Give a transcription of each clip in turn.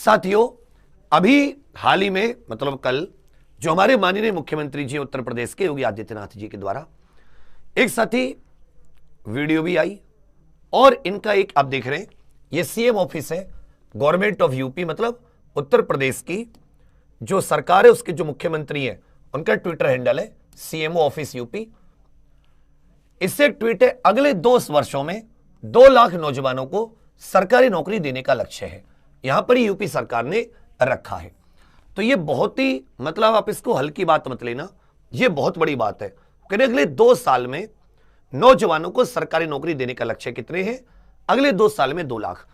साथियों, अभी हाल ही में मतलब कल जो हमारे माननीय मुख्यमंत्री जी उत्तर प्रदेश के योगी आदित्यनाथ जी के द्वारा एक साथी वीडियो भी आई और इनका एक आप देख रहे हैं ये सीएम ऑफिस है, गवर्नमेंट ऑफ यूपी, मतलब उत्तर प्रदेश की जो सरकार है उसके जो मुख्यमंत्री हैं उनका ट्विटर हैंडल है सीएमओ ऑफिस यूपी। इससे एक ट्वीट है, अगले 2 वर्षों में 2 लाख नौजवानों को सरकारी नौकरी देने का लक्ष्य है। यहां पर ही यूपी सरकार ने रखा है। तो ये बहुत ही मतलब आप इसको हल्की बात मत लेना, ये बहुत बड़ी बात है कि अगले 2 साल में नौजवानों को सरकारी नौकरी देने का लक्ष्य कितने हैं? अगले 2 साल में 2 लाख।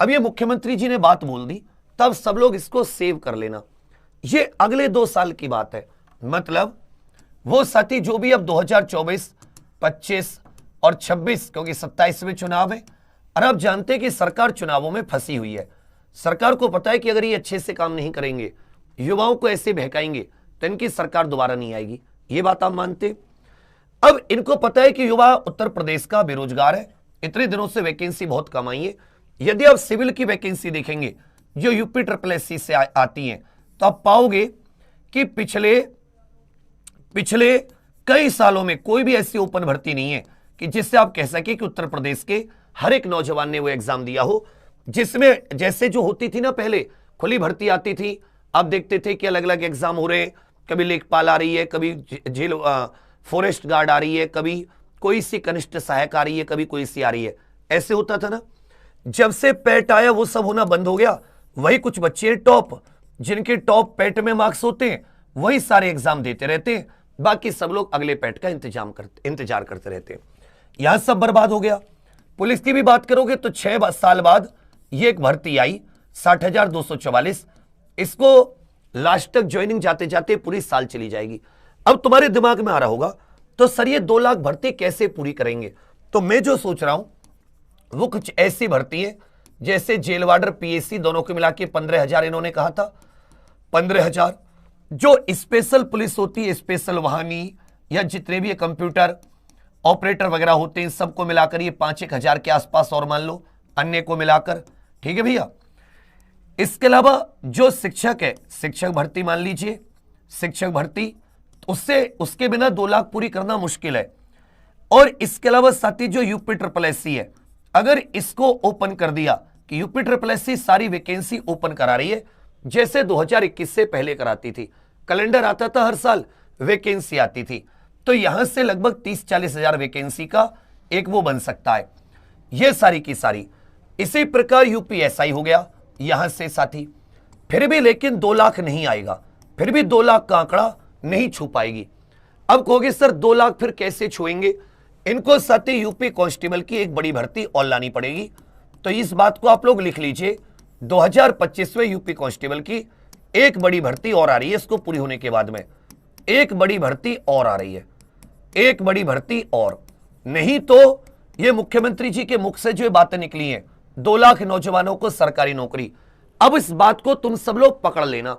अब ये मुख्यमंत्री जी ने बात बोल दी, तब सब लोग इसको सेव कर लेना। ये अगले 2 साल की बात है, मतलब वो साथी जो भी अब 2024, 25 और 26, क्योंकि 27 में चुनाव है और अब जानते हैं कि सरकार चुनावों में फंसी हुई है। सरकार को पता है कि अगर ये अच्छे से काम नहीं करेंगे, युवाओं को ऐसे बहकाएंगे तो इनकी सरकार दोबारा नहीं आएगी। ये बात आप मानते? अब इनको पता है कि युवा उत्तर प्रदेश का बेरोजगार है, इतने दिनों से वैकेंसी बहुत कम आई है। यदि आप सिविल की वैकेंसी देखेंगे जो यूपी SSC से आती हैं तो आप पाओगे कि पिछले कई सालों में कोई भी ऐसी ओपन भर्ती नहीं है कि जिससे आप कह सके कि उत्तर प्रदेश के हर एक नौजवान ने वो एग्जाम दिया हो, जिसमें जैसे जो होती थी ना पहले खुली भर्ती आती थी, आप देखते थे कि अलग अलग एग्जाम हो रहे हैं, कभी लेखपाल आ रही है, कभी जेल फॉरेस्ट गार्ड आ रही है, कभी कोई सी कनिष्ठ सहायक आ रही है, कभी कोई सी आ रही है, ऐसे होता था ना। जब से पैट आया वो सब होना बंद हो गया। वही कुछ बच्चे टॉप, जिनके टॉप पैट में मार्क्स होते हैं वही सारे एग्जाम देते रहते हैं, बाकी सब लोग अगले पैट का इंतजार करते रहते हैं। यहां सब बर्बाद हो गया। पुलिस की भी बात करोगे तो 6 साल बाद ये एक भर्ती आई 60,244, इसको लास्ट तक ज्वाइनिंग जाते जाते पूरी साल चली जाएगी। अब तुम्हारे दिमाग में आ रहा होगा तो सर ये 2 लाख भर्ती कैसे पूरी करेंगे? तो मैं जो सोच रहा हूं वो कुछ ऐसी भर्ती है जैसे जेल वार्डर, PSC दोनों को मिला के 15,000 इन्होंने कहा था, 15,000। जो स्पेशल पुलिस होती है, स्पेशल वाहनी या जितने भी कंप्यूटर ऑपरेटर वगैरह होते हैं, सबको मिलाकर ये 5-1 हजार के आसपास और मान लो अन्य को मिलाकर, ठीक है भैया। इसके अलावा जो शिक्षक है, शिक्षक भर्ती मान लीजिए, शिक्षक भर्ती उसके बिना 2 लाख पूरी करना मुश्किल है। और इसके अलावा साथी जो यूपी SSC है, अगर इसको ओपन कर दिया कि यूपी SSC सारी वैकेंसी ओपन करा रही है जैसे 2021 से पहले कराती थी, कैलेंडर आता था हर साल, वैकेंसी आती थी, तो यहां से लगभग 30-40 हजार वैकेंसी का एक वो बन सकता है, ये सारी की सारी। इसी प्रकार UPSI हो गया यहां से साथी, फिर भी लेकिन 2 लाख नहीं आएगा, फिर भी 2 लाख का आंकड़ा नहीं छू पाएगी। अब कहोगे सर 2 लाख फिर कैसे छुएंगे? इनको साथी यूपी कांस्टेबल की एक बड़ी भर्ती और लानी पड़ेगी। तो इस बात को आप लोग लिख लीजिए, 2025 में यूपी कांस्टेबल की एक बड़ी भर्ती और आ रही है। इसको पूरी होने के बाद में एक बड़ी भर्ती और आ रही है, एक बड़ी भर्ती और। नहीं तो ये मुख्यमंत्री जी के मुख से जो बातें निकली हैं 2 लाख नौजवानों को सरकारी नौकरी, अब इस बात को तुम सब लोग पकड़ लेना।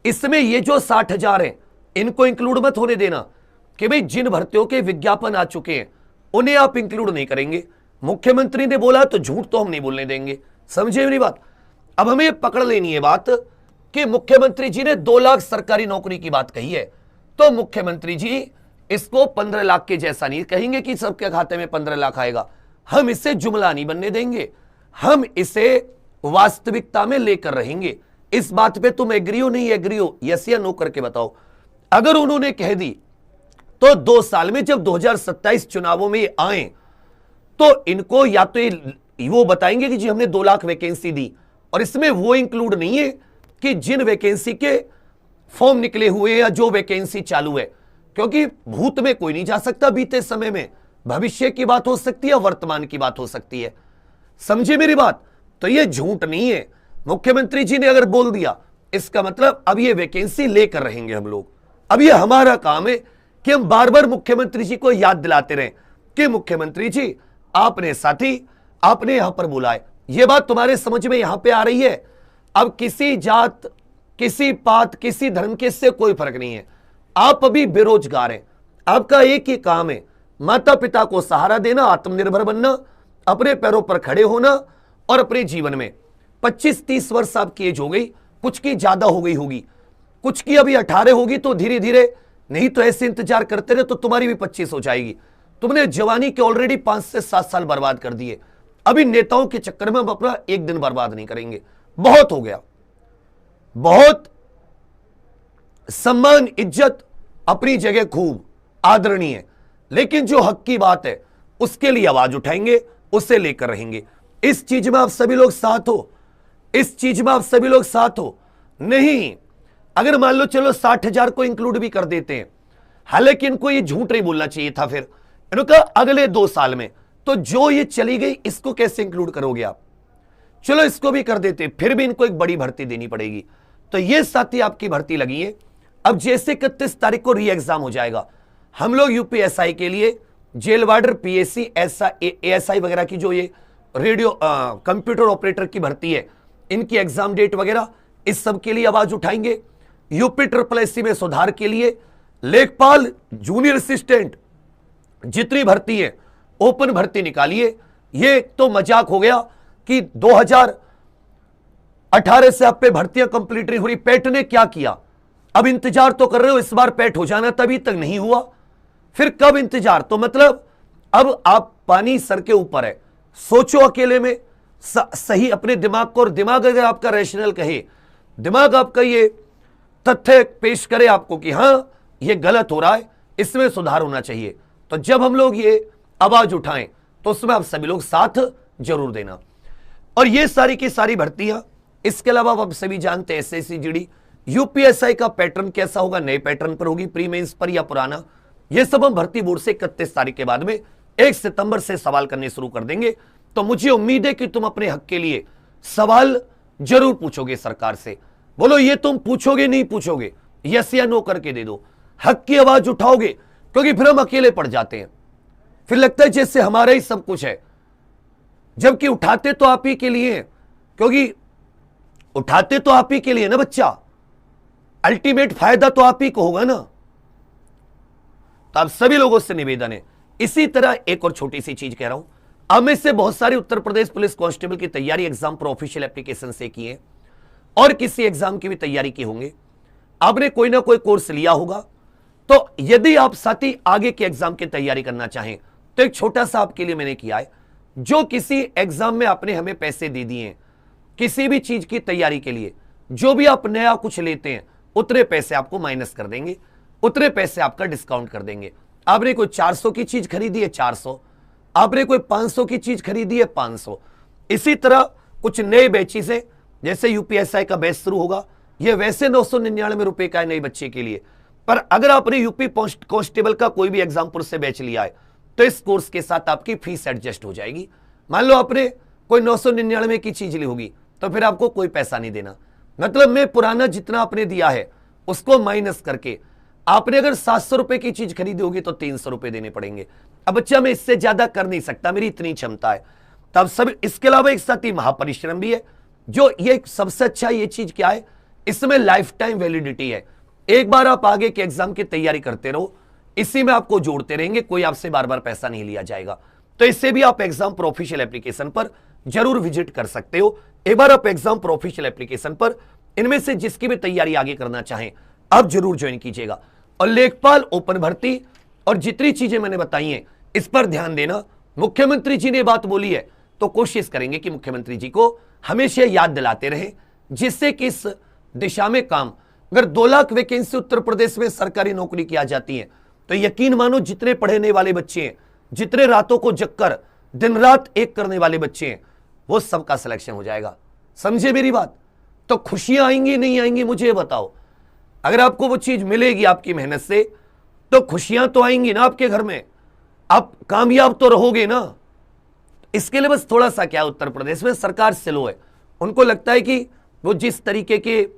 इसमें ये जो 60,000 है इनको इंक्लूड मत होने देना कि भाई जिन भर्तियों के विज्ञापन आ चुके हैं उन्हें आप इंक्लूड नहीं करेंगे। मुख्यमंत्री ने बोला तो झूठ तो हम नहीं बोलने देंगे, समझे मेरी बात? अब हमें पकड़ लेनी है बात कि मुख्यमंत्री जी ने 2 लाख सरकारी नौकरी की बात कही है, तो मुख्यमंत्री जी इसको 15 लाख के जैसा नहीं कहेंगे कि सबके खाते में 15 लाख आएगा। हम इसे जुमला नहीं बनने देंगे, हम इसे वास्तविकता में लेकर रहेंगे। इस बात पे तुम एग्री हो नहीं एग्री हो, यस या नो करके बताओ। अगर उन्होंने कह दी तो 2 साल में जब 2027 चुनावों में आए तो इनको या तो वो बताएंगे कि जी हमने 2 लाख वैकेंसी दी, और इसमें वो इंक्लूड नहीं है कि जिन वैकेंसी के फॉर्म निकले हुए या जो वैकेंसी चालू है, क्योंकि भूत में कोई नहीं जा सकता, बीते समय में भविष्य की बात हो सकती है, वर्तमान की बात हो सकती है, समझे मेरी बात? तो ये झूठ नहीं है। मुख्यमंत्री जी ने अगर बोल दिया इसका मतलब अब ये वैकेंसी लेकर रहेंगे हम लोग। अब ये हमारा काम है कि हम बार बार मुख्यमंत्री जी को याद दिलाते रहें कि मुख्यमंत्री जी आपने साथी आपने यहां पर बोला है, ये बात तुम्हारे समझ में यहां पे आ रही है। अब किसी जात, किसी पात, किसी धर्म के से कोई फर्क नहीं है। आप अभी बेरोजगार हैं, आपका एक ही काम है, माता पिता को सहारा देना, आत्मनिर्भर बनना, अपने पैरों पर खड़े होना और अपने जीवन में 25-30 वर्ष आपकी एज हो गई, कुछ की ज्यादा हो गई होगी, कुछ की अभी 18 होगी, तो धीरे धीरे, नहीं तो ऐसे इंतजार करते रहे तो तुम्हारी भी 25 हो जाएगी। तुमने जवानी के ऑलरेडी 5 से 7 साल बर्बाद कर दिए। अभी नेताओं के चक्कर में हम अपना एक दिन बर्बाद नहीं करेंगे, बहुत हो गया। बहुत सम्मान इज्जत अपनी जगह खूब आदरणीय, लेकिन जो हक की बात है उसके लिए आवाज उठाएंगे, उसे लेकर रहेंगे। इस चीज में आप सभी लोग साथ हो, इस चीज में आप सभी लोग साथ हो। नहीं, अगर मान लो चलो 60,000 को इंक्लूड भी कर देते हैं, हालांकि इनको ये झूठ नहीं बोलना चाहिए था। फिर इन्होंने कहा अगले 2 साल में, तो जो ये चली गई इसको कैसे इंक्लूड करोगे आप? चलो इसको भी कर देते, फिर भी इनको एक बड़ी भर्ती देनी पड़ेगी। तो ये साथी आपकी भर्ती लगी है। अब जैसे 31 तारीख को री एग्जाम हो जाएगा, हम लोग यूपीएसआई के लिए जेल वार्डर, पीएससी, एएसआई वगैरह की जो ये रेडियो कंप्यूटर ऑपरेटर की भर्ती है, इनकी एग्जाम डेट वगैरह इस सब के लिए आवाज उठाएंगे। यूपी SSSC में सुधार के लिए लेखपाल, जूनियर असिस्टेंट, जितनी भर्ती है ओपन भर्ती निकालिए। ये तो मजाक हो गया कि 2018 से आप पे भर्तियां कंप्लीट नहीं हो रही। पेट ने क्या किया? अब इंतजार तो कर रहे हो, इस बार पेट हो जाना, तभी तक नहीं हुआ, फिर कब इंतजार? तो मतलब अब आप पानी सर के ऊपर है। सोचो अकेले में सही अपने दिमाग को, और दिमाग अगर आपका रैशनल कहे, दिमाग आपका ये तथ्य पेश करे आपको कि हां ये गलत हो रहा है, इसमें सुधार होना चाहिए, तो जब हम लोग ये आवाज उठाएं तो उसमें आप सभी लोग साथ जरूर देना। और ये सारी की सारी भर्तियां, इसके अलावा आप सभी जानते हैं एसएससी जीडी, यूपीएसआई का पैटर्न कैसा होगा, नए पैटर्न पर होगी, प्री मेंस पर या पुराना, ये सब हम भर्ती बोर्ड से 31 तारीख के बाद में 1 सितंबर से सवाल करने शुरू कर देंगे। तो मुझे उम्मीद है कि तुम अपने हक के लिए सवाल जरूर पूछोगे सरकार से। बोलो ये तुम पूछोगे नहीं पूछोगे, यस या नो करके दे दो, हक की आवाज उठाओगे, क्योंकि फिर हम अकेले पड़ जाते हैं, फिर लगता है जैसे हमारा ही सब कुछ है, जबकि उठाते तो आप ही के लिए, क्योंकि उठाते तो आप ही के लिए ना बच्चा, अल्टीमेट फायदा तो आप ही को होगा ना। तो आप सभी लोगों से निवेदन है। इसी तरह एक और छोटी सी चीज कह रहा हूं, अब में से बहुत सारे उत्तर प्रदेश पुलिस कांस्टेबल की तैयारी एग्जाम पर ऑफिशियल एप्लीकेशन से की है, और किसी एग्जाम की भी तैयारी की होंगे, आपने कोई ना कोई कोर्स लिया होगा। तो यदि आप साथी आगे के एग्जाम की तैयारी करना चाहें तो एक छोटा सा आपके लिए मैंने किया है, जो किसी एग्जाम में आपने हमें पैसे दे दिए हैं किसी भी चीज की तैयारी के लिए, जो भी आप नया कुछ लेते हैं उतने पैसे आपको माइनस कर देंगे, उतने पैसे आपका डिस्काउंट कर देंगे। आपने कोई 400 की चीज खरीदी है 400, आपने कोई 500 की चीज खरीदी है 500। इसी तरह कुछ नए बैचेस हैं, जैसे यूपीएसआई का बैच शुरू होगा, यह वैसे 999 रुपए का है नए बच्चे के लिए, पर अगर आपने यूपी कांस्टेबल का कोई भी एग्जामपुर से बैच लिया है तो इस कोर्स के साथ आपकी फीस एडजस्ट हो जाएगी। मान लो आपने कोई 999 की चीज ली होगी तो फिर आपको कोई पैसा नहीं देना, मतलब मैं पुराना जितना आपने दिया है उसको माइनस करके, आपने अगर 700 रुपए की चीज खरीदी होगी तो 300 रुपए देने पड़ेंगे। अब बच्चा मैं इससे ज्यादा कर नहीं सकता, मेरी इतनी क्षमता है। तब सब इसके अलावा एक साथ ही महापरिश्रम भी है, जो ये सबसे अच्छा ये चीज क्या है, इसमें लाइफ टाइम वैलिडिटी है। एक बार आप आगे के एग्जाम की तैयारी करते रहो, इसी में आपको जोड़ते रहेंगे, कोई आपसे बार बार पैसा नहीं लिया जाएगा। तो इससे भी आप एग्जाम पर ऑफिशियल एप्लीकेशन पर जरूर विजिट कर सकते हो। एक बार आप एग्जाम पर ऑफिशियल एप्लीकेशन पर इनमें से जिसकी भी तैयारी आगे करना चाहें आप जरूर ज्वाइन कीजिएगा। और लेखपाल ओपन भर्ती और जितनी चीजें मैंने बताई हैं इस पर ध्यान देना। मुख्यमंत्री जी ने बात बोली है तो कोशिश करेंगे कि मुख्यमंत्री जी को हमेशा याद दिलाते रहे, जिससे कि इस दिशा में काम, अगर 2 लाख वैकेंसी उत्तर प्रदेश में सरकारी नौकरी की आ जाती है तो यकीन मानो जितने पढ़ने वाले बच्चे हैं, जितने रातों को जगकर दिन रात एक करने वाले बच्चे हैं, वो सबका सिलेक्शन हो जाएगा। समझे मेरी बात? तो खुशियां आएंगी नहीं आएंगी मुझे ये बताओ। अगर आपको वो चीज मिलेगी आपकी मेहनत से तो खुशियां तो आएंगी ना आपके घर में, आप कामयाब तो रहोगे ना। इसके लिए बस थोड़ा सा क्या, उत्तर प्रदेश में सरकार स्लो है, उनको लगता है कि वो जिस तरीके के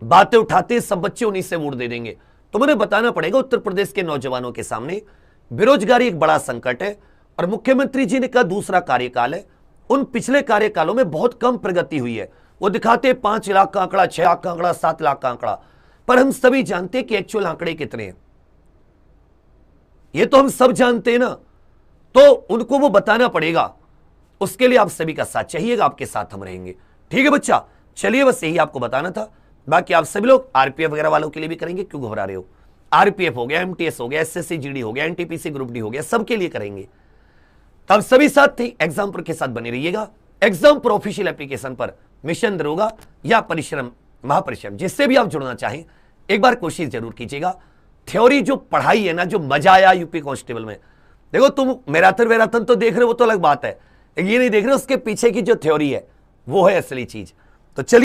बातें उठाते हैं सब बच्चे उन्हीं से वोट दे देंगे। तो मुझे बताना पड़ेगा उत्तर प्रदेश के नौजवानों के सामने बेरोजगारी एक बड़ा संकट है, और मुख्यमंत्री जी ने कहा दूसरा कार्यकाल है, उन पिछले कार्यकालों में बहुत कम प्रगति हुई है। वो दिखाते 5 लाख का आंकड़ा, 6 लाख का आंकड़ा, 7 लाख का आंकड़ा, पर हम सभी जानते हैं कि एक्चुअल आंकड़े कितने हैं, ये तो हम सब जानते हैं ना। तो उनको वो बताना पड़ेगा, उसके लिए आप सभी का साथ चाहिएगा, आपके साथ हम रहेंगे। ठीक है बच्चा, चलिए बस यही आपको बताना था। बाकी आप सभी लोग आरपीएफ वगैरह वालों के लिए भी करेंगे, क्यों घबरा रहे हो? आरपीएफ हो गया, एमटीएस हो गया, एसएससी जीडी हो गया, एनटीपीसी ग्रुप डी हो गया, सबके लिए करेंगे। तब सभी साथ थे एग्जाम पर के साथ बने रहिएगा। एग्जाम पर ऑफिशियल एप्लीकेशन पर मिशन दरोगा या परिश्रम महापरिश्रम जिससे भी आप जुड़ना चाहें, एक बार कोशिश जरूर कीजिएगा। थ्योरी जो पढ़ाई है ना, जो मजा आया यूपी कांस्टेबल में, देखो तुम मैराथन तो देख रहे हो, वो तो अलग बात है, ये नहीं देख रहे उसके पीछे की जो थ्योरी है वो है असली चीज। तो चलिए